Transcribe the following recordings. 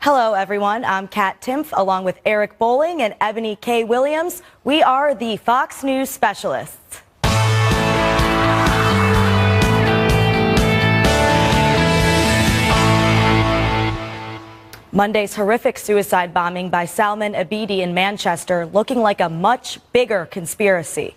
Hello, everyone. I'm Kat Timpf, along with Eric Bowling and Ebony K. Williams. We are the Fox News Specialists. Monday's horrific suicide bombing by Salman Abedi in Manchester looking like a much bigger conspiracy.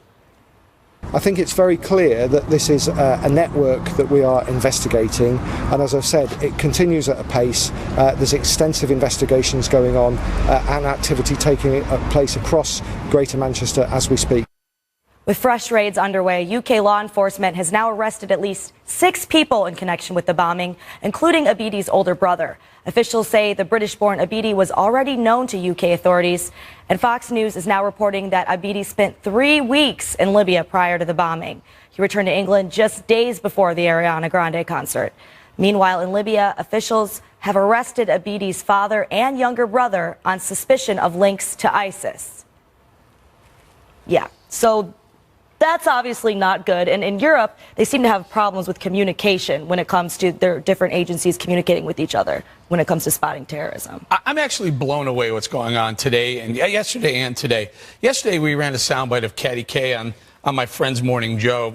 I think it's very clear that this is a network that we are investigating, and as I've said, it continues at a pace. There's extensive investigations going on and activity taking place across Greater Manchester as we speak. With fresh raids underway, UK law enforcement has now arrested at least 6 people in connection with the bombing, including Abedi's older brother. Officials say the British-born Abedi was already known to UK authorities, and Fox News is now reporting that Abedi spent 3 weeks in Libya prior to the bombing. He returned to England just days before the Ariana Grande concert. Meanwhile, in Libya, officials have arrested Abedi's father and younger brother on suspicion of links to ISIS. Yeah, so that's obviously not good. And in Europe, they seem to have problems with communication when it comes to their different agencies communicating with each other when it comes to spotting terrorism. I'm actually blown away what's going on today and yesterday and today. Yesterday, we ran a soundbite of Katty Kay on my friend's Morning Joe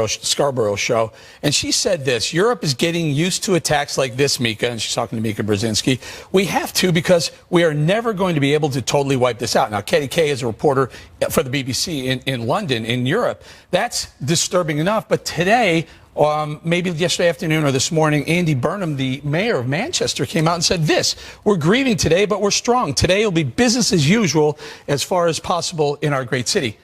Scarborough show, and she said this: Europe is getting used to attacks like this, Mika, and she's talking to Mika Brzezinski. We have to, because we are never going to be able to totally wipe this out. Now, Katty Kay is a reporter for the BBC in London, in Europe. That's disturbing enough, but today, maybe yesterday afternoon or this morning, Andy Burnham, the mayor of Manchester, came out and said this: we're grieving today, but we're strong. Today will be business as usual as far as possible in our great city.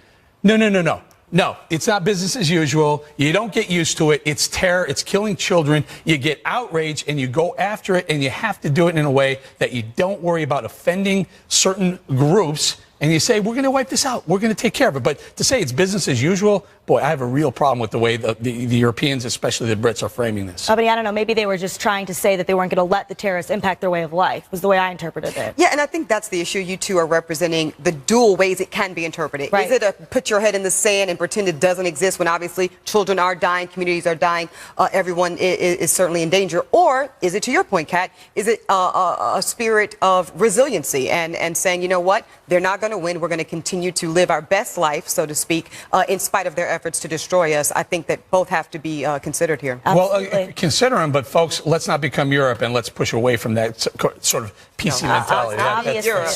No, it's not business as usual. You don't get used to it. It's terror. It's killing children. You get outraged and you go after it, and you have to do it in a way that you don't worry about offending certain groups. And you say, we're going to wipe this out. We're going to take care of it. But to say it's business as usual, boy, I have a real problem with the way the Europeans, especially the Brits, are framing this. But I don't know. Maybe they were just trying to say that they weren't going to let the terrorists impact their way of life, was the way I interpreted it. Yeah, and I think that's the issue. You two are representing the dual ways it can be interpreted. Right. Is it a put your head in the sand and pretend it doesn't exist when obviously children are dying, communities are dying, everyone is certainly in danger? Or is it, to your point, Kat, is it a spirit of resiliency and saying, you know what, they're not going to win. We're going to continue to live our best life, so to speak, in spite of their efforts to destroy us. I think that both have to be considered here. Well, consider them, but folks, let's not become Europe, and let's push away from that sort of PC mentality.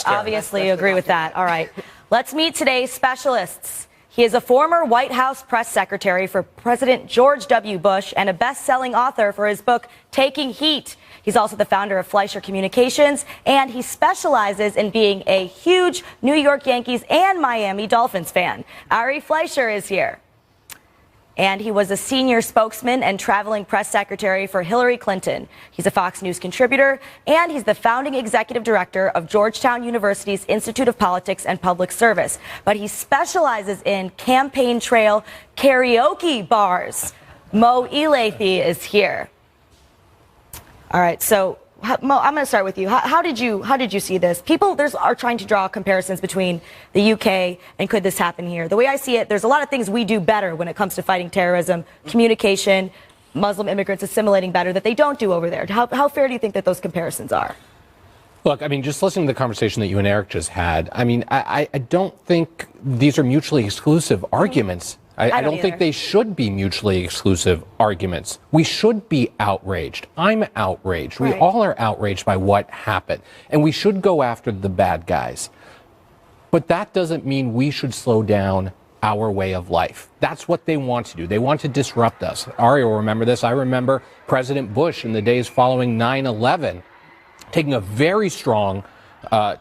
Obviously agree with that. All right. Let's meet today's specialists. He is a former White House press secretary for President George W. Bush and a best-selling author for his book, Taking Heat. He's also the founder of Fleischer Communications, and he specializes in being a huge New York Yankees and Miami Dolphins fan. Ari Fleischer is here. And he was a senior spokesman and traveling press secretary for Hillary Clinton. He's a Fox News contributor, and he's the founding executive director of Georgetown University's Institute of Politics and Public Service. But he specializes in campaign trail karaoke bars. Mo Elleithee is here. All right, so Mo, I'm going to start with you. How did you see this? People are trying to draw comparisons between the UK and could this happen here. The way I see it, there's a lot of things we do better when it comes to fighting terrorism, communication, Muslim immigrants assimilating better that they don't do over there. How fair do you think that those comparisons are? Look, I mean, just listening to the conversation that you and Eric just had, I mean, I don't think these are mutually exclusive arguments. I don't think they should be mutually exclusive arguments. We should be outraged. I'm outraged. Right. We all are outraged by what happened. And we should go after the bad guys. But that doesn't mean we should slow down our way of life. That's what they want to do. They want to disrupt us. Ari will remember this. I remember President Bush in the days following 9/11 taking a very strong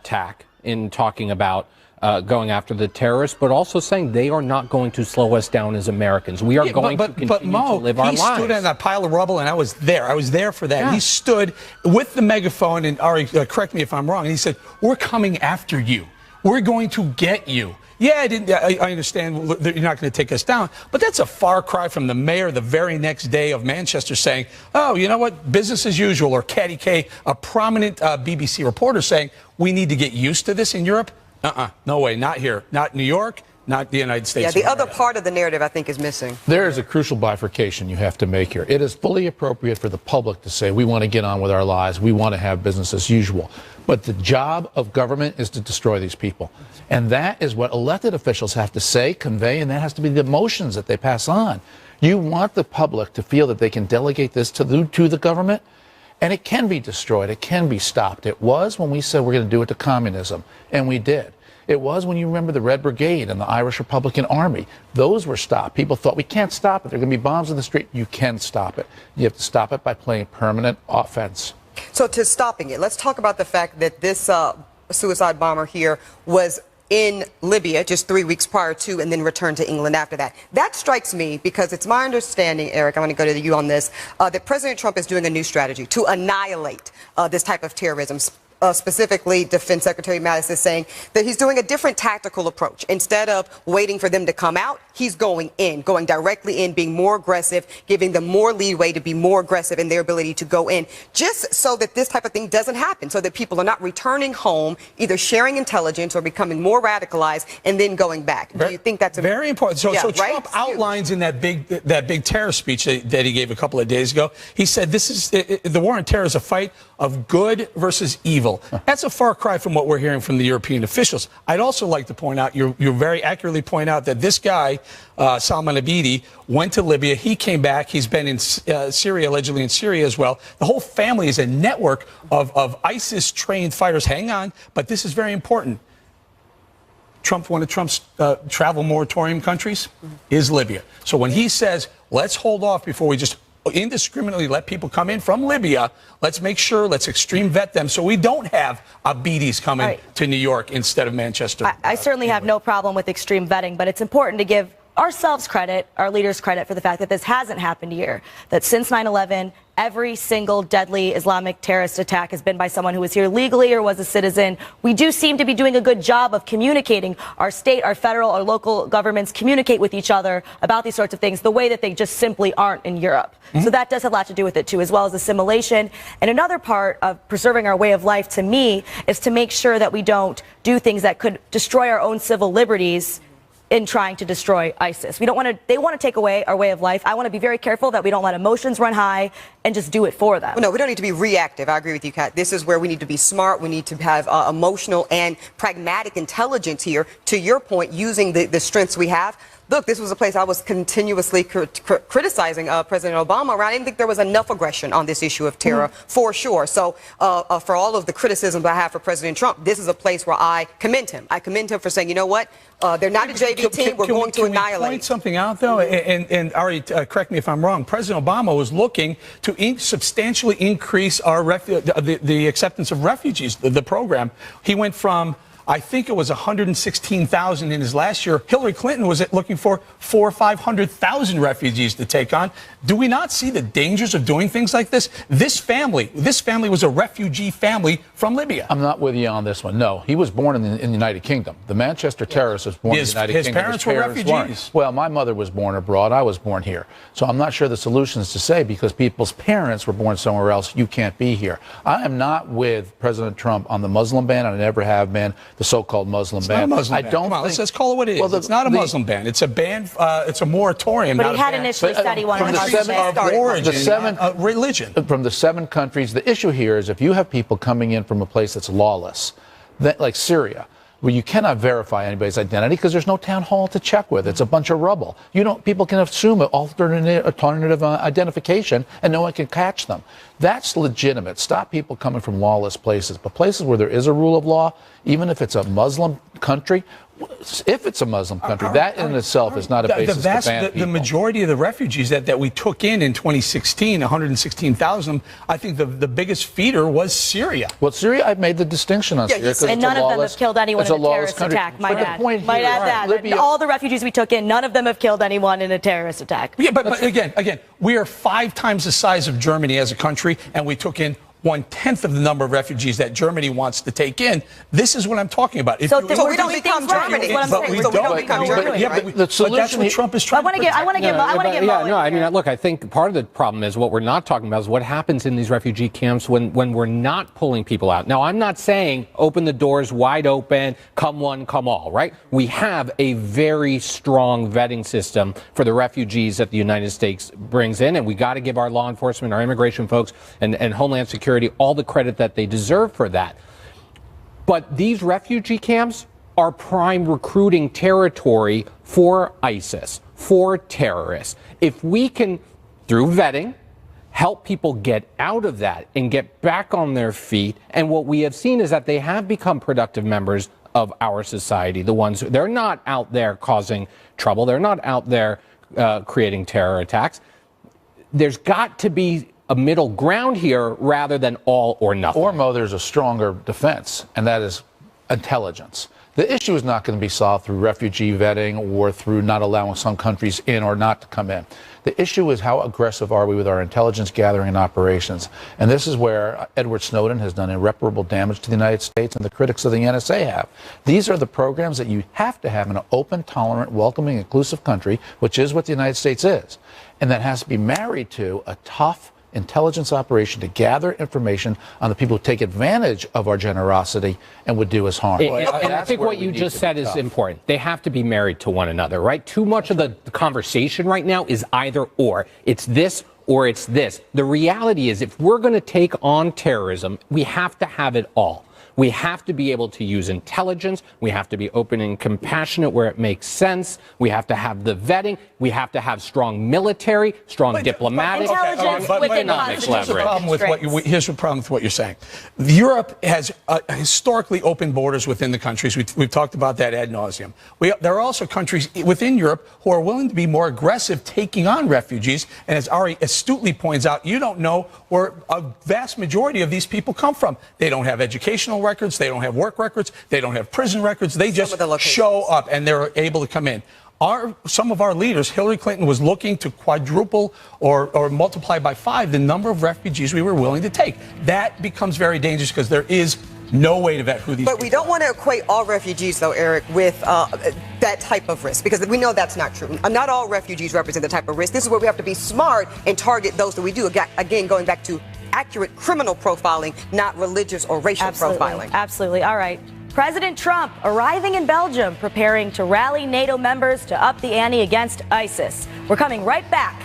tack in talking about going after the terrorists, but also saying they are not going to slow us down as Americans. We are going to continue to live our lives. He stood on that pile of rubble, and I was there. I was there for that. Yeah. He stood with the megaphone, and Ari, correct me if I'm wrong, and he said, we're coming after you. We're going to get you. Yeah, I understand that you're not going to take us down, but that's a far cry from the mayor the very next day of Manchester saying, oh, you know what, business as usual, or Katty Kay, a prominent BBC reporter saying, we need to get used to this in Europe. No way, not here. Not New York, not the United States. Yeah, the of other America. part of the narrative I think is missing. There is a crucial bifurcation you have to make here. It is fully appropriate for the public to say, we want to get on with our lives, we want to have business as usual. But the job of government is to destroy these people. And that is what elected officials have to say, convey, and that has to be the emotions that they pass on. You want the public to feel that they can delegate this to the government, and it can be destroyed. It can be stopped. It was when we said we're going to do it to communism, and we did. It was when you remember the Red Brigade and the Irish Republican Army. Those were stopped. People thought, we can't stop it. There are going to be bombs in the street. You can stop it. You have to stop it by playing permanent offense. So to stopping it, let's talk about the fact that this suicide bomber here was in Libya just 3 weeks prior to, and then returned to England after that. That strikes me because it's my understanding, Eric, I want to go to you on this, that President Trump is doing a new strategy to annihilate this type of terrorism. Specifically, Defense Secretary Mattis is saying that he's doing a different tactical approach. Instead of waiting for them to come out, he's going in, going directly in, being more aggressive, giving them more leeway to be more aggressive in their ability to go in, just so that this type of thing doesn't happen, so that people are not returning home, either sharing intelligence or becoming more radicalized and then going back. Do you think that's very important? So, yeah, so right? Trump outlines in that big terror speech that he gave a couple of days ago. He said this is the war on terror is a fight of good versus evil. That's a far cry from what we're hearing from the European officials. I'd also like to point out, you very accurately point out that this guy, Salman Abedi, went to Libya. He came back. He's been in Syria, allegedly in Syria as well. The whole family is a network of ISIS-trained fighters. Hang on, but this is very important. One of Trump's travel moratorium countries is Libya. So when he says, let's hold off before we just indiscriminately let people come in from Libya, let's make sure, let's extreme vet them so we don't have Abedis coming to New York instead of Manchester. I certainly have no problem with extreme vetting, but it's important to give ourselves credit, our leaders credit, for the fact that this hasn't happened here, that since 9/11, every single deadly Islamic terrorist attack has been by someone who was here legally or was a citizen. We do seem to be doing a good job of communicating. Our state, our federal, our local governments communicate with each other about these sorts of things the way that they just simply aren't in Europe. So that does have a lot to do with it, too, as well as assimilation. And another part of preserving our way of life, to me, is to make sure that we don't do things that could destroy our own civil liberties in trying to destroy ISIS. They want to take away our way of life. I want to be very careful that we don't let emotions run high and just do it for them. Well, no, we don't need to be reactive. I agree with you, Kat. This is where we need to be smart. We need to have emotional and pragmatic intelligence here. To your point, using the strengths we have. Look, this was a place I was continuously criticizing President Obama around. I didn't think there was enough aggression on this issue of terror, for sure. So for all of the criticisms I have for President Trump, this is a place where I commend him. I commend him for saying, you know what, they're not a JV team. We're going to annihilate. Can we point something out, though? And Ari, correct me if I'm wrong. President Obama was looking to substantially increase our the acceptance of refugees, the program. He went from, I think it was 116,000 in his last year. Hillary Clinton was looking for 400,000 or 500,000 refugees to take on. Do we not see the dangers of doing things like this? This family was a refugee family from Libya. I'm not with you on this one. No, he was born in the United Kingdom. The Manchester terrorist was born in the United Kingdom. His parents were refugees. Weren't. Well, my mother was born abroad. I was born here. So I'm not sure the solution is to say because people's parents were born somewhere else, you can't be here. I am not with President Trump on the Muslim ban, and I never have been. The so-called Muslim ban. Not a Muslim ban. I don't Come on, think, let's call it what it is. Well, it's not a Muslim ban. It's a ban. It's a moratorium. But not he a had ban. initially said he wanted From to the origin, religion. From the 7 countries, the issue here is if you have people coming in from a place that's lawless, like Syria, where you cannot verify anybody's identity because there's no town hall to check with. It's a bunch of rubble. People can assume an alternative identification and no one can catch them. That's legitimate. Stop people coming from lawless places. But places where there is a rule of law, even if it's a Muslim country, if it's a Muslim country, that in itself is not a basis to ban people. The majority of the refugees that we took in 2016, 116,000, I think the biggest feeder was Syria. Well, Syria, I've made the distinction on Syria. And none of them have killed anyone in a terrorist attack, might add. Might add that. Libya, all the refugees we took in, none of them have killed anyone in a terrorist attack. Yeah, but again, we are 5 times the size of Germany as a country, and we took in 1/10 of the number of refugees that Germany wants to take in. This is what I'm talking about. So we don't become Germany. What I'm But saying. we So don't become but- Germany, yeah, right? but The that's solution- what Trump is trying I want to to get. I want to get. I want to get. Yeah, Mo no, in I here. think part of the problem is what we're not talking about is what happens in these refugee camps when we're not pulling people out. Now, I'm not saying open the doors wide open, come one, come all, right? We have a very strong vetting system for the refugees that the United States brings in, and we got to give our law enforcement, our immigration folks, and Homeland Security all the credit that they deserve for that. But these refugee camps are prime recruiting territory for ISIS, for terrorists. If we can, through vetting, help people get out of that and get back on their feet, and what we have seen is that they have become productive members of our society. The ones, they're not out there causing trouble. They're not out there creating terror attacks. There's got to be a middle ground here rather than all or nothing. Or, Mo, there's a stronger defense, and that is intelligence. The issue is not going to be solved through refugee vetting or through not allowing some countries in or not to come in. The issue is how aggressive are we with our intelligence gathering and operations. And this is where Edward Snowden has done irreparable damage to the United States and the critics of the NSA have. These are the programs that you have to have in an open, tolerant, welcoming, inclusive country, which is what the United States is. And that has to be married to a tough intelligence operation to gather information on the people who take advantage of our generosity and would do us harm. And I think what you just said is important. They have to be married to one another, right? Too much of the conversation right now is either or. It's this or it's this. The reality is if we're going to take on terrorism, we have to have it all. We have to be able to use intelligence. We have to be open and compassionate where it makes sense. We have to have the vetting. We have to have strong military, strong diplomatic, Intelligence strong within economic constitutional leverage. Here's the problem with what you're saying. Europe has historically open borders within the countries. We've talked about that ad nauseum. There are also countries within Europe who are willing to be more aggressive taking on refugees. And as Ari astutely points out, you don't know where a vast majority of these people come from. They don't have educational records. They don't have work records. They don't have prison records. They just show up and they're able to come in. Some of our leaders, Hillary Clinton was looking to quadruple or multiply by 5 the number of refugees we were willing to take. That becomes very dangerous because there is no way to vet who these But we don't want to equate all refugees, though, Eric, with that type of risk, because we know that's not true. Not all refugees represent the type of risk. This is where we have to be smart and target those that we do. Again, going back to accurate criminal profiling, not religious or racial profiling. Absolutely. All right. President Trump arriving in Belgium, preparing to rally NATO members to up the ante against ISIS. We're coming right back.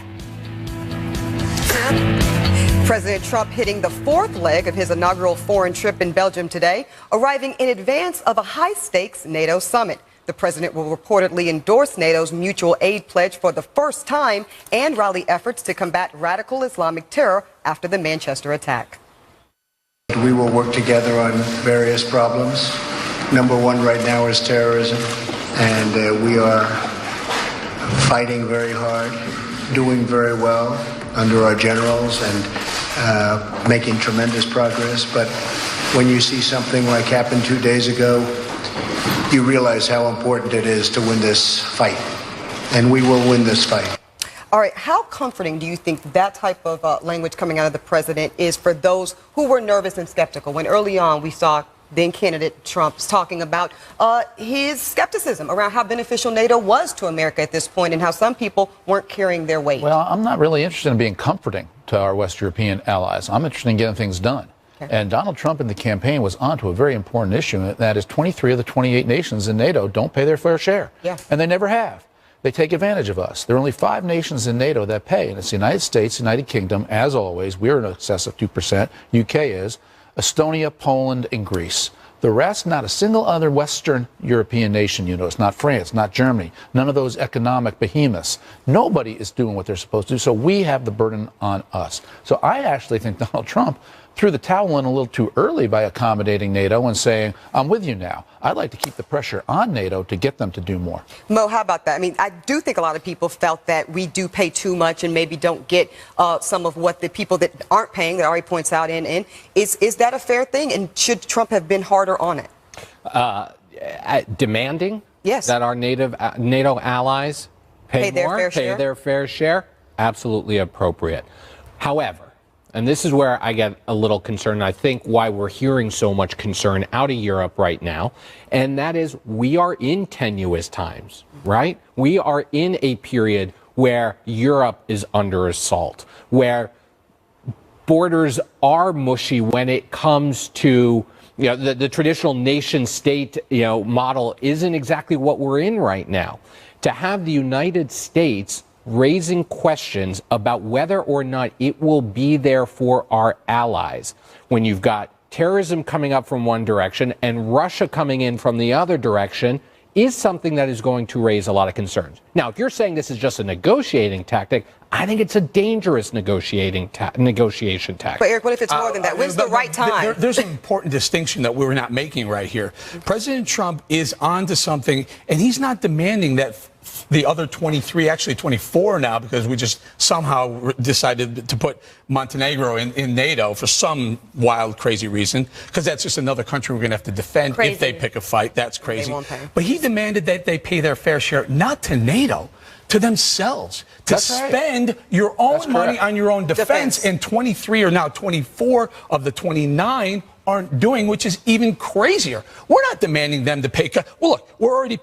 President Trump hitting the 4th leg of his inaugural foreign trip in Belgium today, arriving in advance of a high-stakes NATO summit. The president will reportedly endorse NATO's mutual aid pledge for the first time and rally efforts to combat radical Islamic terror after the Manchester attack. We will work together on various problems. Number one right now is terrorism, and we are fighting very hard, doing very well under our generals and making tremendous progress. But when you see something like happened 2 days ago, you realize how important it is to win this fight. And we will win this fight. All right, how comforting do you think that type of language coming out of the president is for those who were nervous and skeptical when early on we saw then candidate Trump talking about his skepticism around how beneficial NATO was to America at this point and how some people weren't carrying their weight? Well, I'm not really interested in being comforting to our West European allies. I'm interested in getting things done. Okay. And Donald Trump in the campaign was onto a very important issue, and that is 23 of the 28 nations in NATO don't pay their fair share. Yeah. And they never have. They take advantage of us. There are only 5 nations in NATO that pay, and it's the United States, United Kingdom, as always. We're in excess of 2%. UK is. Estonia, Poland, and Greece. The rest, not a single other Western European nation, you know. It's not France, not Germany, none of those economic behemoths. Nobody is doing what they're supposed to do, so we have the burden on us. So I actually think Donald Trump threw the towel in a little too early by accommodating NATO and saying, I'm with you now. I'd like to keep the pressure on NATO to get them to do more. Mo, how about that? I mean, I do think a lot of people felt that we do pay too much and maybe don't get some of what the people that aren't paying, that Ari points out, in. Is that a fair thing? And should Trump have been harder on it? Demanding yes. that our NATO allies pay their more, fair share? their fair share, absolutely appropriate. However, and this is where I get a little concerned, and I think why we're hearing so much concern out of Europe right now, and that is we are in tenuous times, right? We are in a period where Europe is under assault, where borders are mushy when it comes to, the traditional nation state, model isn't exactly what we're in right now. To have the United States raising questions about whether or not it will be there for our allies when you've got terrorism coming up from one direction and Russia coming in from the other direction is something that is going to raise a lot of concerns. Now, if you're saying this is just a negotiating tactic, I think it's a dangerous negotiation tactic. But Eric, what if it's more than that? When's the right time? There's an important distinction that we're not making right here. President Trump is onto something, and he's not demanding that the other 23, actually 24 now, because we just somehow decided to put Montenegro in NATO for some wild, crazy reason, because that's just another country we're going to have to defend if they pick a fight. That's crazy. They won't pay. But he demanded that they pay their fair share, not to NATO, to themselves, to spend your own money on your own defense. And 23 or now 24 of the 29 aren't doing, which is even crazier. We're not demanding them to pay. Well, look, we're already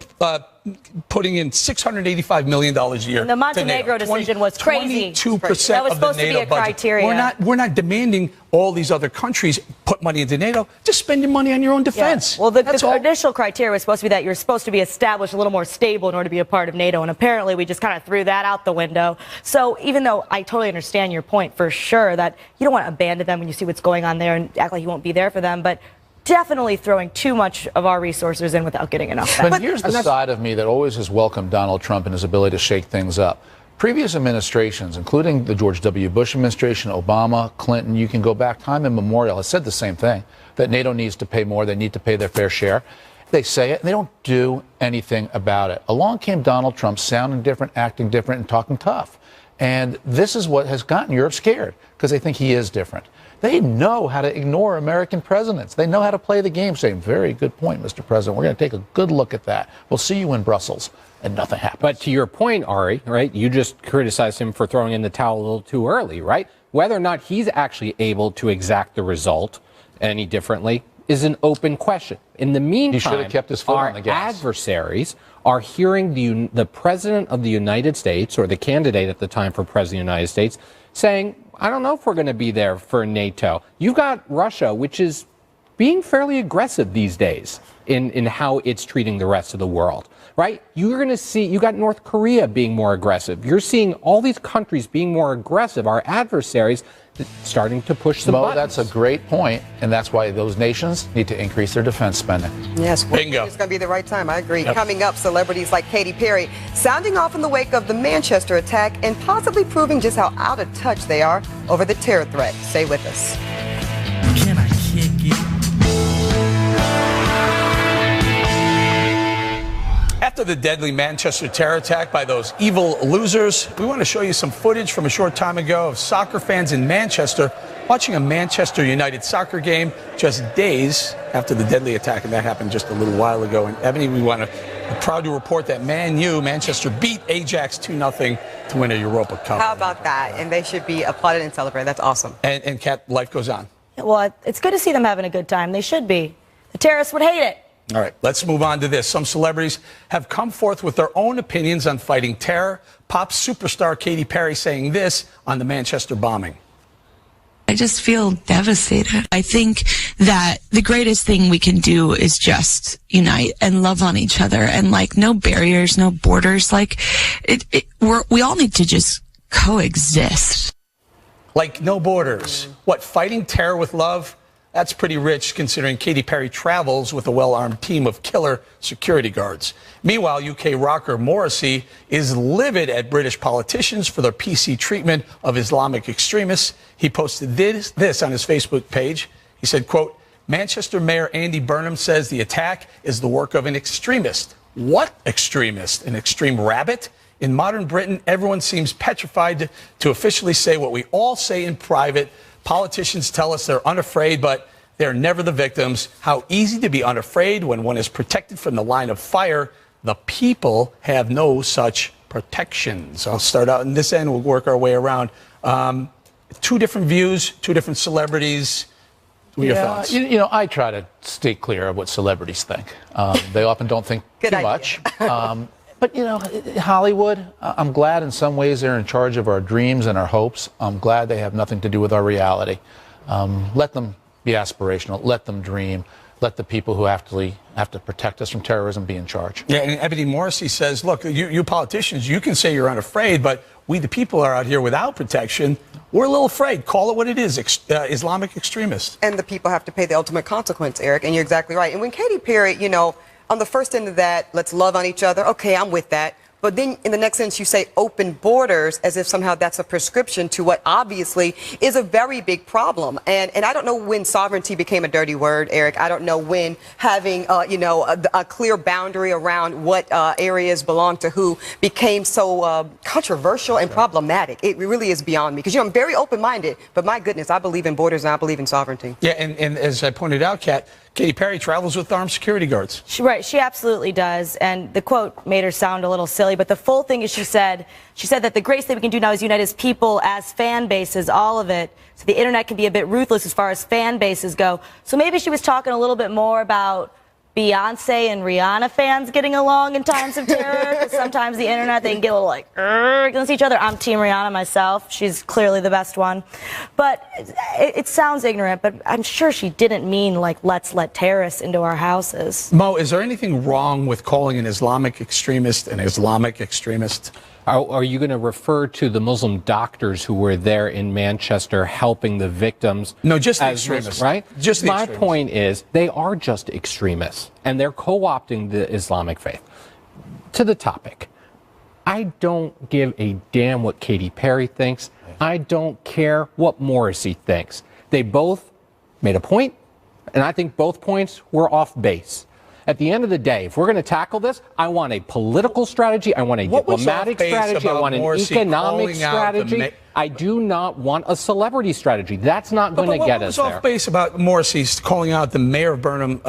putting in $685 million a year. And the Montenegro decision was crazy. 22% that was of the supposed to be NATO a budget. criteria. We're not demanding all these other countries put money into NATO. Just spend your money on your own defense. Yeah. Well, the initial criteria was supposed to be that you're supposed to be established a little more stable in order to be a part of NATO, and apparently we just kind of threw that out the window. So even though I totally understand your point for sure that you don't want to abandon them when you see what's going on there and act like you won't be there for them, but definitely throwing too much of our resources in without getting enough back. But here's the side of me that always has welcomed Donald Trump and his ability to shake things up. Previous administrations, including the George W. Bush administration, Obama, Clinton, you can go back time immemorial, has said the same thing, that NATO needs to pay more, they need to pay their fair share. They say it, and they don't do anything about it. Along came Donald Trump, sounding different, acting different, and talking tough. And this is what has gotten Europe scared, because they think he is different. They know how to ignore American presidents. They know how to play the game, saying, very good point, Mr. President. We're going to take a good look at that. We'll see you in Brussels. And nothing happens. But to your point, Ari, right, you just criticized him for throwing in the towel a little too early, right? Whether or not he's actually able to exact the result any differently is an open question. In the meantime, he should have kept his foot on the gas. Adversaries are hearing the President of the United States, or the candidate at the time for President of the United States, saying, I don't know if we're going to be there for NATO. You've got Russia, which is being fairly aggressive these days in how it's treating the rest of the world, right? You're going to see, you got North Korea being more aggressive. You're seeing all these countries being more aggressive, our adversaries starting to push the buttons. That's a great point, and that's why those nations need to increase their defense spending. Yes, bingo. It's going to be the right time. I agree. Yep. Coming up, celebrities like Katy Perry sounding off in the wake of the Manchester attack and possibly proving just how out of touch they are over the terror threat. Stay with us. Can I kick it? After the deadly Manchester terror attack by those evil losers, we want to show you some footage from a short time ago of soccer fans in Manchester watching a Manchester United soccer game just days after the deadly attack, and that happened just a little while ago. And Ebony, we want to proud to report that Manchester beat Ajax 2-0 to win a Europa Cup. How about that? And they should be applauded and celebrated. That's awesome. And Kat, life goes on. Well, it's good to see them having a good time. They should be. The terrorists would hate it. All right, let's move on to this. Some celebrities have come forth with their own opinions on fighting terror. Pop superstar Katy Perry saying this on the Manchester bombing. I just feel devastated. I think that the greatest thing we can do is just unite and love on each other, and like no barriers, no borders. Like we all need to just coexist. Like no borders. What, fighting terror with love? That's pretty rich considering Katy Perry travels with a well-armed team of killer security guards. Meanwhile, UK rocker Morrissey is livid at British politicians for their PC treatment of Islamic extremists. He posted this on his Facebook page. He said, quote, Manchester Mayor Andy Burnham says the attack is the work of an extremist. What extremist? An extreme rabbit? In modern Britain, everyone seems petrified to officially say what we all say in private. Politicians tell us they're unafraid, but they're never the victims. How easy to be unafraid when one is protected from the line of fire. The people have no such protections. I'll start out in this end. We'll work our way around. two different views, two different celebrities. What are your thoughts? You know, I try to stay clear of what celebrities think. They often don't think Good too idea. much. But, you know, Hollywood, I'm glad in some ways they're in charge of our dreams and our hopes. I'm glad they have nothing to do with our reality. Let them be aspirational. Let them dream. Let the people who have to protect us from terrorism be in charge. Yeah, and Ebony Morrissey says, look, you politicians, you can say you're unafraid, but we the people are out here without protection. We're a little afraid. Call it what it is, Islamic extremists. And the people have to pay the ultimate consequence, Eric, and you're exactly right. And when Katy Perry, you know, on the first end of that, let's love on each other, okay, I'm with that. But then in the next sentence, you say open borders as if somehow that's a prescription to what obviously is a very big problem. And I don't know when sovereignty became a dirty word, Eric. I don't know when having, a clear boundary around what areas belong to who became so controversial and problematic. It really is beyond me. Because, I'm very open-minded. But my goodness, I believe in borders and I believe in sovereignty. Yeah, and as I pointed out, Katy Perry travels with armed security guards. Right, she absolutely does. And the quote made her sound a little silly, but the full thing is she said that the greatest thing we can do now is unite as people, as fan bases, all of it. So the internet can be a bit ruthless as far as fan bases go. So maybe she was talking a little bit more about Beyonce and Rihanna fans getting along in times of terror. Because sometimes the internet, they can get a little like against each other. I'm Team Rihanna myself. She's clearly the best one. But it sounds ignorant, but I'm sure she didn't mean like let's let terrorists into our houses. Mo, is there anything wrong with calling an Islamic extremist an Islamic extremist? Are you going to refer to the Muslim doctors who were there in Manchester helping the victims? No, just the as extremists. Right? Just the My extremists. point is they are just extremists, and they're co-opting the Islamic faith. To the topic, I don't give a damn what Katy Perry thinks. I don't care what Morrissey thinks. They both made a point, and I think both points were off base. At the end of the day, if we're going to tackle this, I want a political strategy, I want a diplomatic strategy, I want an economic strategy. I do not want a celebrity strategy. That's not going to get us there. What was off base about Morrissey calling out the mayor of Burnham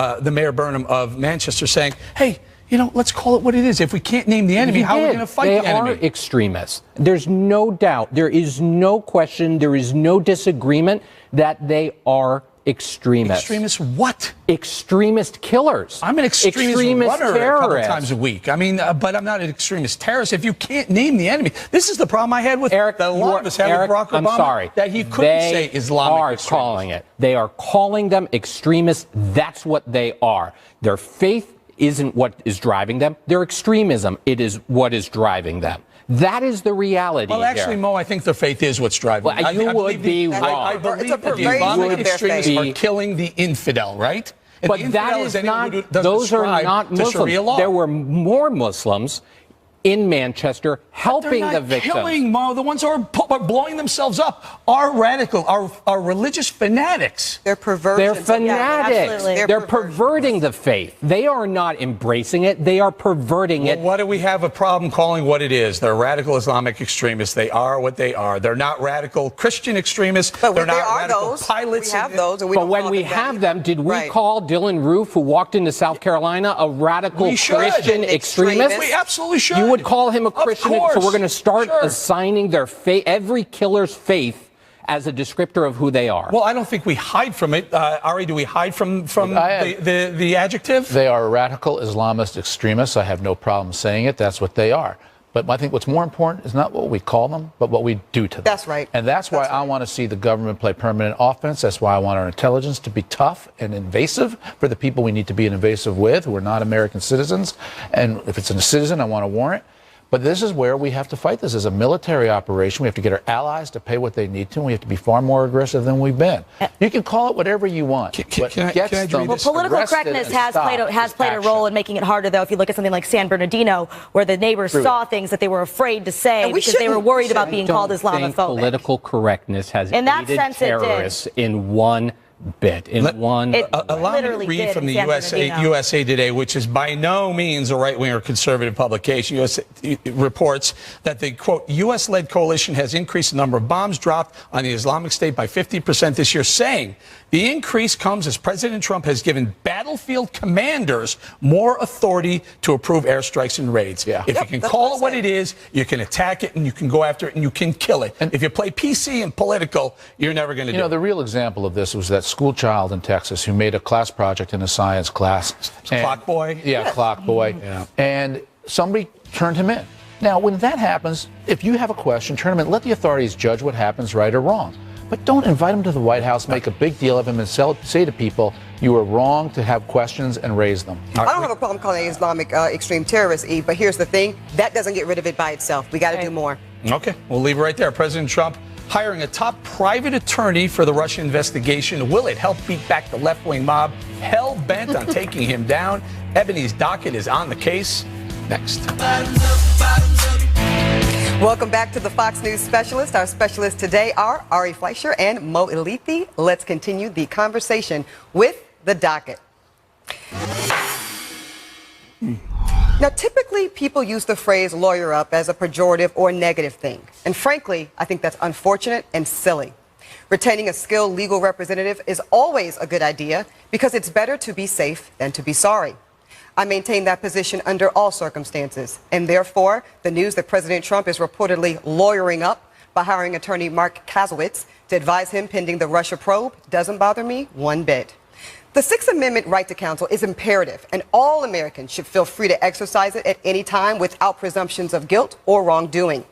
of Manchester, saying, hey, let's call it what it is. If we can't name the enemy, how are we going to fight the enemy? They are extremists. There's no doubt. There is no question. There is no disagreement that they are extremists. Extremists what? Extremist killers. I'm an extremist runner a couple times a week. I mean, but I'm not an extremist terrorist. If you can't name the enemy, this is the problem I had with Eric. A lot of us had with Barack Obama. I'm sorry. That he couldn't say Islamic extremists. They are calling it. They are calling them extremists. That's what they are. Their faith isn't what is driving them. Their extremism, it is what is driving them. That is the reality. Well, actually, Mo, I think their faith is what's driving them. You would be wrong. I believe that the Islamic extremists are killing the infidel, right? And but that is not, those are not Muslims. There were more Muslims in Manchester helping the victims. Killing, Mo. The ones who are blowing themselves up are radical, are religious fanatics. They're perversions. They're fanatics. Yeah, They're perverting the faith. They are not embracing it. They are perverting it. What do we have a problem calling what it is? They're radical Islamic extremists. They are what they are. They're not radical Christian extremists. But they're not there are radical those. pilots. We have those. And we But don't when call we them that have either. them, did we call Dylan Roof, who walked into South Carolina, a radical We should. Christian extremist? We absolutely should. You would call him a Christian, course. so we're going to start Sure. assigning their faith, every killer's faith, as a descriptor of who they are. Well, I don't think we hide from it. Ari, do we hide from the adjective? They are radical Islamist extremists. I have no problem saying it. That's what they are. But I think what's more important is not what we call them, but what we do to them. That's right. And that's why I want to see the government play permanent offense. That's why I want our intelligence to be tough and invasive for the people we need to be invasive with, who are not American citizens. And if it's a citizen, I want a warrant. But this is where we have to fight this as a military operation. We have to get our allies to pay what they need to, and we have to be far more aggressive than we've been. You can call it whatever you want. Can I read this? Political correctness has played a role in making it harder, though. If you look at something like San Bernardino, where the neighbors saw things that they were afraid to say because they were worried about being called Islamophobic. Political correctness has In that aided sense, it did. terrorists in one bit in one. Allow me to literally read did from in the San Bernardino. USA Today, which is by no means a right-wing or conservative publication. USA reports that the, quote, U.S.-led coalition has increased the number of bombs dropped on the Islamic State by 50% this year, saying the increase comes as President Trump has given battlefield commanders more authority to approve airstrikes and raids. Yeah. If you can call it what it is, you can attack it and you can go after it and you can kill it. And if you play PC and political, you're never going to do it. You know, the real example of this was that school child in Texas who made a class project in a science class. Clock boy? Yeah, clock boy. Yeah. And somebody turned him in. Now, when that happens, if you have a question, turn him in. Let the authorities judge what happens, right or wrong. But don't invite him to the White House, make a big deal of him, and say to people, you are wrong to have questions and raise them. I don't have a problem calling it Islamic extreme terrorist, Eve, but here's the thing. That doesn't get rid of it by itself. We got to do more. Okay, we'll leave it right there. President Trump hiring a top private attorney for the Russia investigation. Will it help beat back the left-wing mob hell-bent on taking him down? Ebony's docket is on the case. Next. Welcome back to the Fox News Specialist. Our specialists today are Ari Fleischer and Mo Elleithee. Let's continue the conversation with the docket. Now, typically, people use the phrase lawyer up as a pejorative or negative thing. And frankly, I think that's unfortunate and silly. Retaining a skilled legal representative is always a good idea because it's better to be safe than to be sorry. I maintain that position under all circumstances. And therefore, the news that President Trump is reportedly lawyering up by hiring attorney Mark Kasowitz to advise him pending the Russia probe doesn't bother me one bit. The Sixth Amendment right to counsel is imperative, and all Americans should feel free to exercise it at any time without presumptions of guilt or wrongdoing.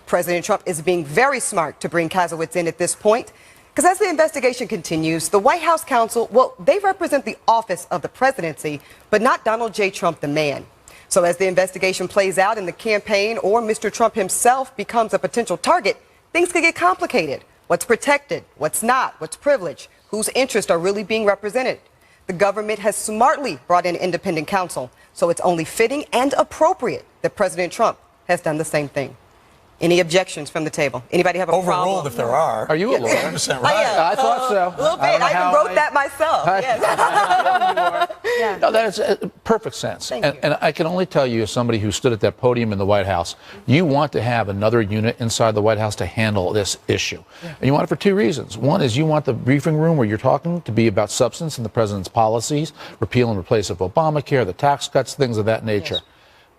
President Trump is being very smart to bring Kasowitz in at this point, because as the investigation continues, the White House counsel, well, they represent the office of the presidency, but not Donald J. Trump, the man. So as the investigation plays out and the campaign or Mr. Trump himself becomes a potential target, things could get complicated. What's protected? What's not? What's privileged? Whose interests are really being represented? The government has smartly brought in independent counsel, so it's only fitting and appropriate that President Trump has done the same thing. Any objections from the table? Anybody have a problem? Overruled if there are. Are you a lawyer? 100% right. I thought so. A little bit. I even wrote that myself. Yes. No, that is perfect sense. Thank you. And I can only tell you, as somebody who stood at that podium in the White House, you want to have another unit inside the White House to handle this issue. Yeah. And you want it for two reasons. One is you want the briefing room where you're talking to be about substance and the president's policies, repeal and replace of Obamacare, the tax cuts, things of that nature. Yes.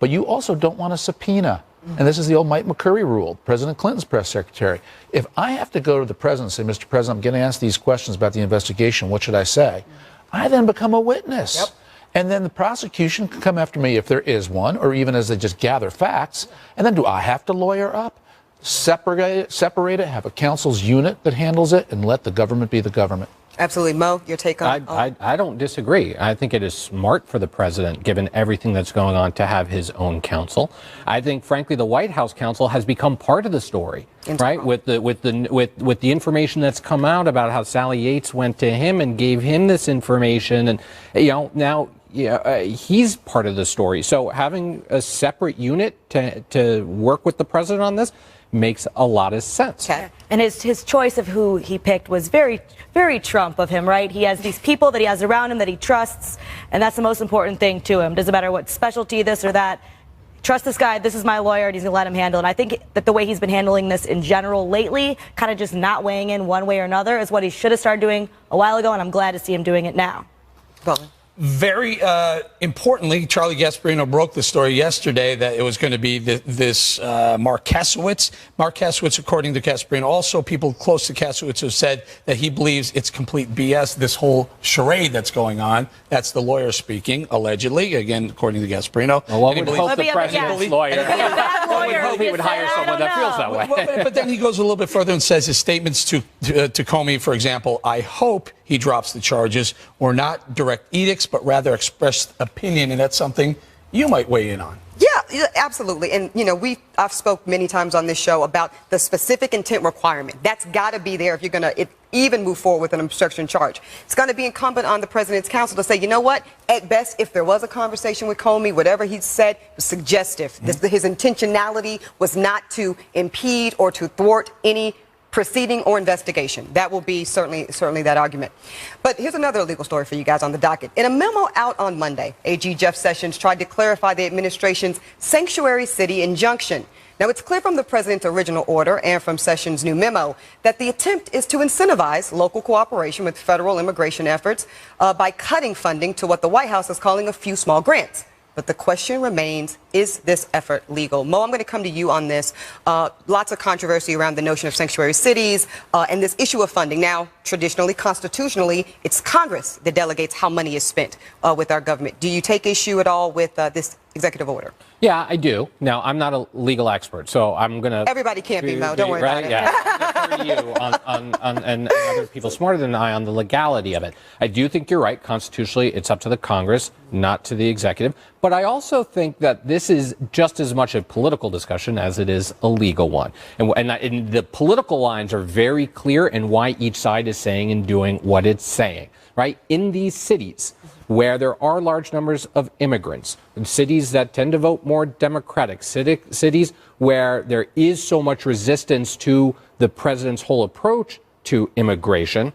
But you also don't want a subpoena. And this is the old Mike McCurry rule, President Clinton's press secretary. If I have to go to the president and say, Mr. President, I'm getting asked these questions about the investigation, what should I say? I then become a witness. Yep. And then the prosecution can come after me if there is one, or even as they just gather facts. And then do I have to lawyer up, separate it, have a counsel's unit that handles it, and let the government be the government? Absolutely. Mo, your take on I don't disagree. I think it is smart for the president, given everything that's going on, to have his own counsel. I think, frankly, the White House counsel has become part of the story, right? With the information that's come out about how Sally Yates went to him and gave him this information, and now he's part of the story. So having a separate unit to work with the president on this makes a lot of sense. Okay. And his choice of who he picked was very, very Trump of him, right? He has these people that he has around him that he trusts, and that's the most important thing to him. Doesn't matter what specialty, this or that. Trust this guy, this is my lawyer, and he's going to let him handle it. And I think that the way he's been handling this in general lately, kind of just not weighing in one way or another, is what he should have started doing a while ago, and I'm glad to see him doing it now. Butler. Very importantly, Charlie Gasparino broke the story yesterday that it was going to be this Mark Kasowitz. Mark Kasowitz, according to Gasparino, also people close to Kasowitz have said that he believes it's complete BS, this whole charade that's going on. That's the lawyer speaking, allegedly, again, according to Gasparino. Well, one would hope the president's lawyer. He would hire someone that feels that way. But then he goes a little bit further and says his statements to Comey, for example, I hope he drops the charges, were not direct edicts, but rather expressed opinion, and that's something you might weigh in on. Yeah, absolutely. And, I've spoke many times on this show about the specific intent requirement. That's got to be there if you're going to even move forward with an obstruction charge. It's going to be incumbent on the president's counsel to say, you know what, at best, if there was a conversation with Comey, whatever he said was suggestive. His intentionality was not to impede or to thwart any proceeding or investigation. That will be certainly that argument. But here's another legal story for you guys on the docket. In a memo out on Monday, AG Jeff Sessions tried to clarify the administration's sanctuary city injunction. Now, it's clear from the president's original order and from Sessions' new memo that the attempt is to incentivize local cooperation with federal immigration efforts by cutting funding to what the White House is calling a few small grants. But the question remains, is this effort legal? Mo, I'm going to come to you on this. Lots of controversy around the notion of sanctuary cities and this issue of funding. Now, traditionally, constitutionally, it's Congress that delegates how money is spent with our government. Do you take issue at all with this executive order? Yeah, I do. Now, I'm not a legal expert, so I'm going to... Everybody can't be, Mo. Don't worry about it. Yeah, defer to you and other people smarter than I on the legality of it. I do think you're right. Constitutionally, it's up to the Congress, not to the executive. But I also think that this is just as much a political discussion as it is a legal one. And the political lines are very clear in why each side is saying and doing what it's saying, right? In these cities where there are large numbers of immigrants, in cities that tend to vote more Democratic, cities where there is so much resistance to the president's whole approach to immigration,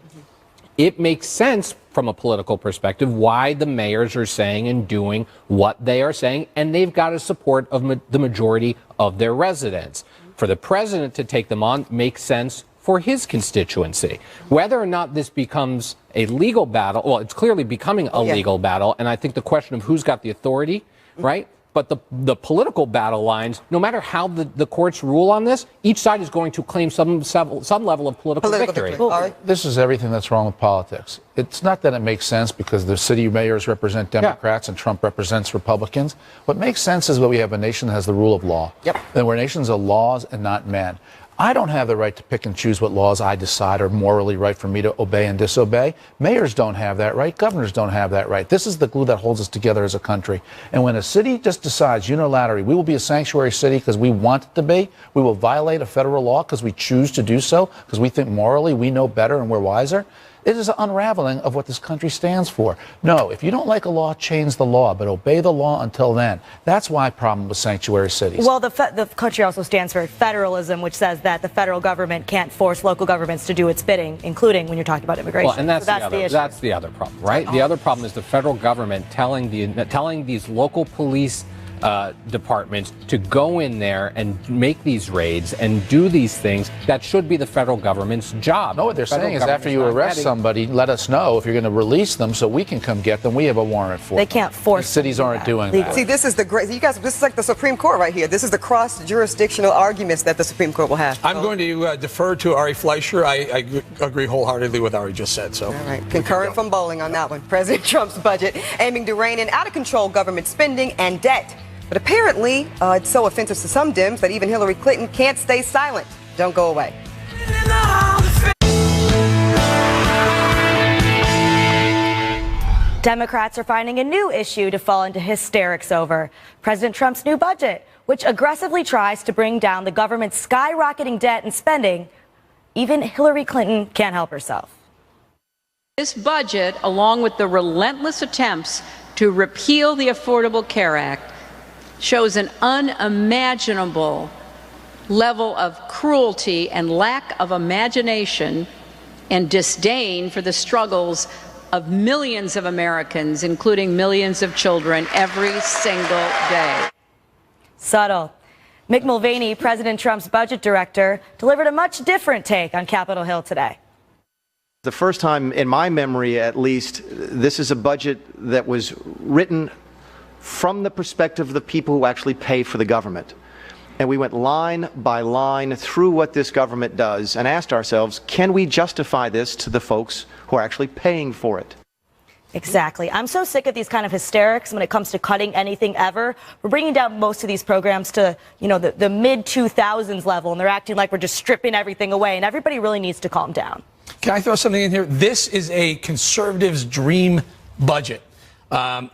it makes sense from a political perspective why the mayors are saying and doing what they are saying, and they've got a support of the majority of their residents. For the president to take them on makes sense for his constituency. Whether or not this becomes a legal battle, well, it's clearly becoming a legal battle, and I think the question of who's got the authority, right? But the political battle lines, no matter how the courts rule on this, each side is going to claim some level of political victory. This is everything that's wrong with politics. It's not that it makes sense because the city mayors represent Democrats and Trump represents Republicans. What makes sense is that we have a nation that has the rule of law. And we're nations of laws and not men. I don't have the right to pick and choose what laws I decide are morally right for me to obey and disobey. Mayors don't have that right. Governors don't have that right. This is the glue that holds us together as a country. And when a city just decides unilaterally, we will be a sanctuary city because we want it to be, we will violate a federal law because we choose to do so, because we think morally we know better and we're wiser, it is an unraveling of what this country stands for. No, if you don't like a law, change the law, but obey the law until then. That's my problem with sanctuary cities. Well, the country also stands for federalism, which says that the federal government can't force local governments to do its bidding, including when you're talking about immigration. Well, and that's the other problem, right? The other problem is the federal government telling these local police departments to go in there and make these raids and do these things that should be the federal government's job. No, what they're saying is after you arrest somebody, let us know if you're going to release them so we can come get them. We have a warrant for them. They can't force the cities aren't doing that. See, this is the great, you guys, this is like the Supreme Court right here. This is the cross-jurisdictional arguments that the Supreme Court will have. I'm going to defer to Ari Fleischer. I agree wholeheartedly with what Ari just said. So, all right, concurrent from bowling on that one. President Trump's budget aiming to rein in out-of-control government spending and debt. But apparently, it's so offensive to some Dems that even Hillary Clinton can't stay silent. Don't go away. Democrats are finding a new issue to fall into hysterics over. President Trump's new budget, which aggressively tries to bring down the government's skyrocketing debt and spending. Even Hillary Clinton can't help herself. This budget, along with the relentless attempts to repeal the Affordable Care Act, shows an unimaginable level of cruelty and lack of imagination and disdain for the struggles of millions of Americans, including millions of children, every single day. Subtle. Mick Mulvaney, President Trump's budget director, delivered a much different take on Capitol Hill today. The first time in my memory, at least, this is a budget that was written from the perspective of the people who actually pay for the government. And we went line by line through what this government does and asked ourselves, can we justify this to the folks who are actually paying for it? Exactly. I'm so sick of these kind of hysterics when it comes to cutting anything ever. We're bringing down most of these programs to, the mid-2000s level, and they're acting like we're just stripping everything away, and everybody really needs to calm down. Can I throw something in here? This is a conservative's dream budget.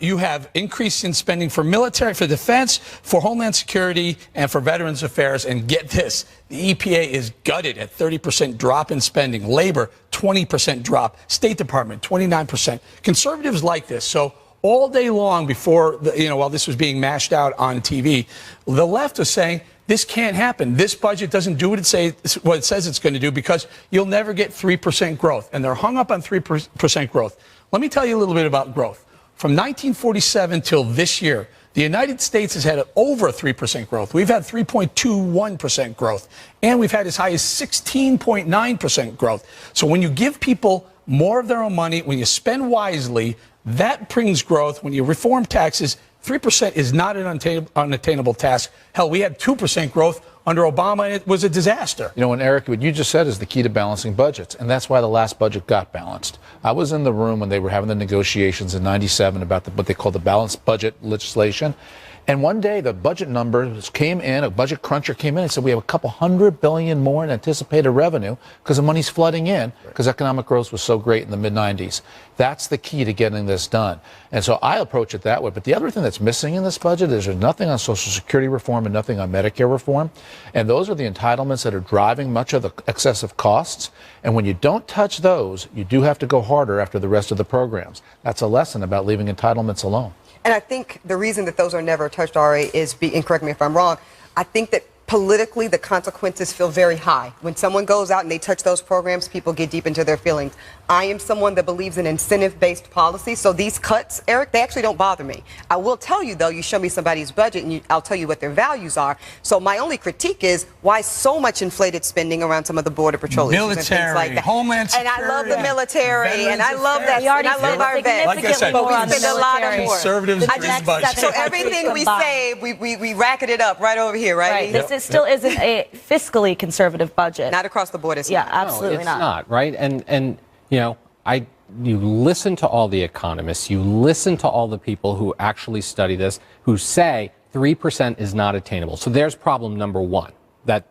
You have increase in spending for military, for defense, for homeland security, and for veterans affairs. And get this, the EPA is gutted at 30% drop in spending. Labor, 20% drop. State Department, 29%. Conservatives like this. So all day long before, while this was being mashed out on TV, the left was saying, this can't happen. This budget doesn't do what it says it's going to do because you'll never get 3% growth. And they're hung up on 3% growth. Let me tell you a little bit about growth. From 1947 till this year, the United States has had over 3% growth. We've had 3.21% growth. And we've had as high as 16.9% growth. So when you give people more of their own money, when you spend wisely, that brings growth. When you reform taxes, 3% is not an unattainable task. Hell, we had 2% growth under Obama, and it was a disaster. You know, and Eric, what you just said is the key to balancing budgets, and that's why the last budget got balanced. I was in the room when they were having the negotiations in '97 about what they call the balanced budget legislation. And one day the budget numbers came in, a budget cruncher came in and said we have a couple $100 billion more in anticipated revenue because the money's flooding in because economic growth was so great in the mid-90s. That's the key to getting this done. And so I approach it that way. But the other thing that's missing in this budget is there's nothing on Social Security reform and nothing on Medicare reform. And those are the entitlements that are driving much of the excessive costs. And when you don't touch those, you do have to go harder after the rest of the programs. That's a lesson about leaving entitlements alone. And I think the reason that those are never touched, Ari, is, and correct me if I'm wrong, I think that politically the consequences feel very high. When someone goes out and they touch those programs, people get deep into their feelings. I am someone that believes in incentive-based policy, so these cuts, Eric, they actually don't bother me. I will tell you, though, you show me somebody's budget and I'll tell you what their values are. So my only critique is why so much inflated spending around some of the Border Patrol issues and things like that. Homeland Security. And I love the military, and I love that, and I love our vets. Like I said, but we spend a lot more. Conservatives bring budget. So everything we save, we racket it up right over here, right? This still isn't a fiscally conservative budget. Not across the board, it's yeah, not. absolutely no, it's not. not, right? And you know, you listen to all the economists, you listen to all the people who actually study this, who say 3% is not attainable. So there's problem number one, that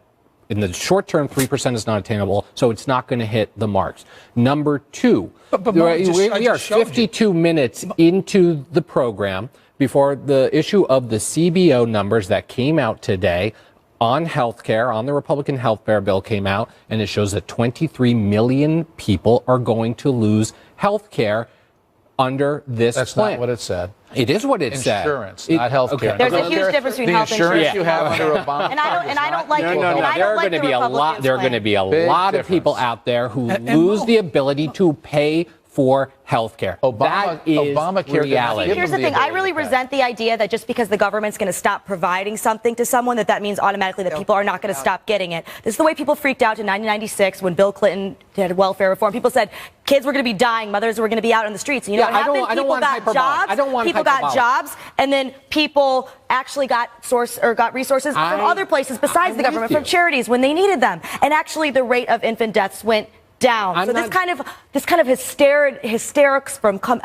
in the short term, 3% is not attainable, so it's not going to hit the marks. Number two, we are 52 minutes into the program before the issue of the CBO numbers that came out today on health care, on the Republican health care bill came out, and it shows that 23 million people are going to lose health care under this That's plan. not what it said. It is what it said. Insurance, not health care. Okay. There's a huge difference between health insurance insurance. you have under Obama. And I don't like it. No. There are going to be a lot. There are going to be a lot of people out there who lose the ability to pay for health care. That is Obamacare reality. Here's the thing. I really resent the idea that just because the government's going to stop providing something to someone, that means automatically that people are not going to stop getting it. This is the way people freaked out in 1996 when Bill Clinton did welfare reform. People said kids were going to be dying, mothers were going to be out on the streets. And you know what happened? People got jobs, and then people actually got resources from other places besides the government, from charities when they needed them. And actually, the rate of infant deaths went down. So this kind of hysterics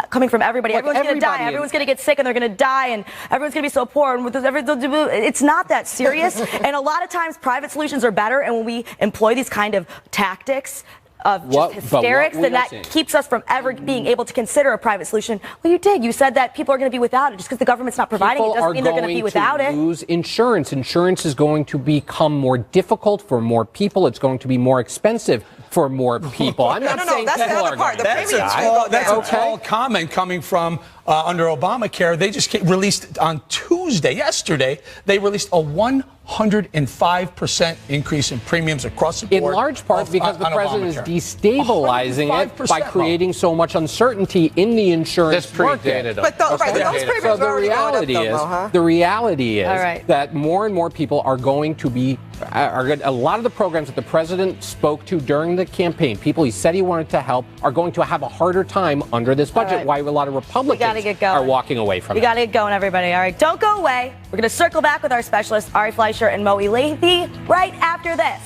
coming from everybody. Everyone's going to die. Everyone's going to get sick, and they're going to die, and everyone's going to be so poor. And it's not that serious. And a lot of times, private solutions are better. And when we employ these kind of tactics of just hysterics, then that keeps us from ever being able to consider a private solution. Well, you did. You said that people are going to be without it. Just because the government's not providing it doesn't mean they're going to be without it. People are going to lose insurance. Insurance is going to become more difficult for more people. It's going to be more expensive for more people. I'm not saying that's people the other are part. going to That's a tall comment coming from under Obamacare. They just released on Tuesday, yesterday, they released a 105% increase in premiums across the board. In large part because the president is destabilizing it by creating so much uncertainty in the insurance market. But those premiums are already going up, the reality is that more and more people are going to be a lot of the programs that the president spoke to during the campaign, people he said he wanted to help, are going to have a harder time under this budget. Why a lot of Republicans are walking away from it. We got to get going, everybody. All right, don't go away. We're going to circle back with our specialists, Ari Fleischer and Mo Elleithee, right after this.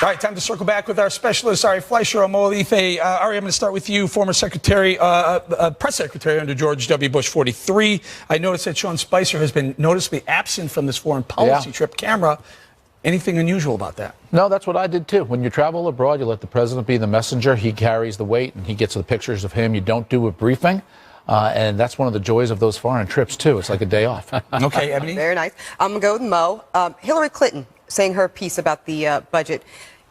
All right, time to circle back with our specialists, Ari Fleischer and Mo Elleithee. Ari, I'm going to start with you, former secretary, press secretary under George W. Bush 43. I noticed that Sean Spicer has been noticeably absent from this foreign policy trip. Camera, anything unusual about that? No, that's what I did too. When you travel abroad, you let the president be the messenger. He carries the weight and he gets the pictures of him. You don't do a briefing. And that's one of the joys of those foreign trips, too. It's like a day off. Okay, Ebony? Very nice. I'm going to go with Mo. Hillary Clinton saying her piece about the budget.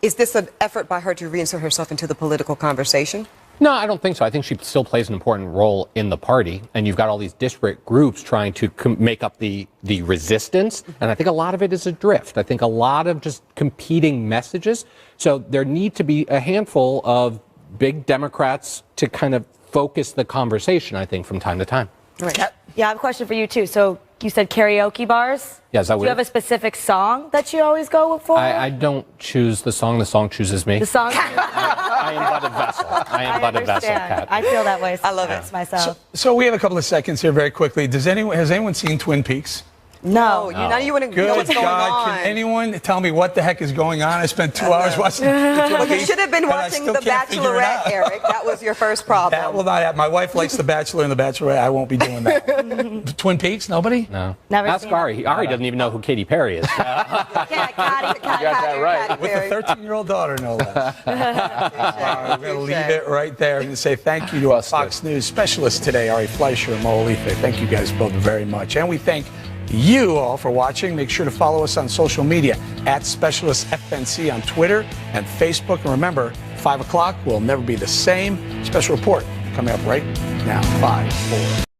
Is this an effort by her to reinsert herself into the political conversation? No, I don't think so. I think she still plays an important role in the party, and you've got all these disparate groups trying to make up the resistance, and I think a lot of it is adrift. I think a lot of just competing messages. So there need to be a handful of big Democrats to kind of focus the conversation, I think, from time to time. Right. Yeah, I have a question for you, too. So you said karaoke bars? Yeah, is that Do you weird? have a specific song that you always go for? I don't choose the song chooses me. The song? I am but a vessel. I am but a vessel, Kat. I feel that way. I love it. myself. So we have a couple of seconds here very quickly. Has anyone seen Twin Peaks? No. Now you want to know Good what's going God, on. can anyone tell me what the heck is going on? I spent 2 hours watching Twin Well, you Peaks, should have been and I watching still The can't figure it Bachelorette, out. Eric. That was your first problem. That will not happen. My wife likes The Bachelor and The Bachelorette. I won't be doing that. Twin Peaks? Nobody? No. Never Ask seen Ari. Ari doesn't even know who Katy Perry is. Yeah, Katy, that right. With a 13-year-old daughter, no less. All right, we're going to leave it right there and say thank you to our Fox News specialists today, Ari Fleischer and Mo Olife. Thank you guys both very much. And we thank you all for watching. Make sure to follow us on social media at Specialist FNC on Twitter and Facebook. And remember, 5 o'clock will never be the same. Special report coming up right now. 5, 4.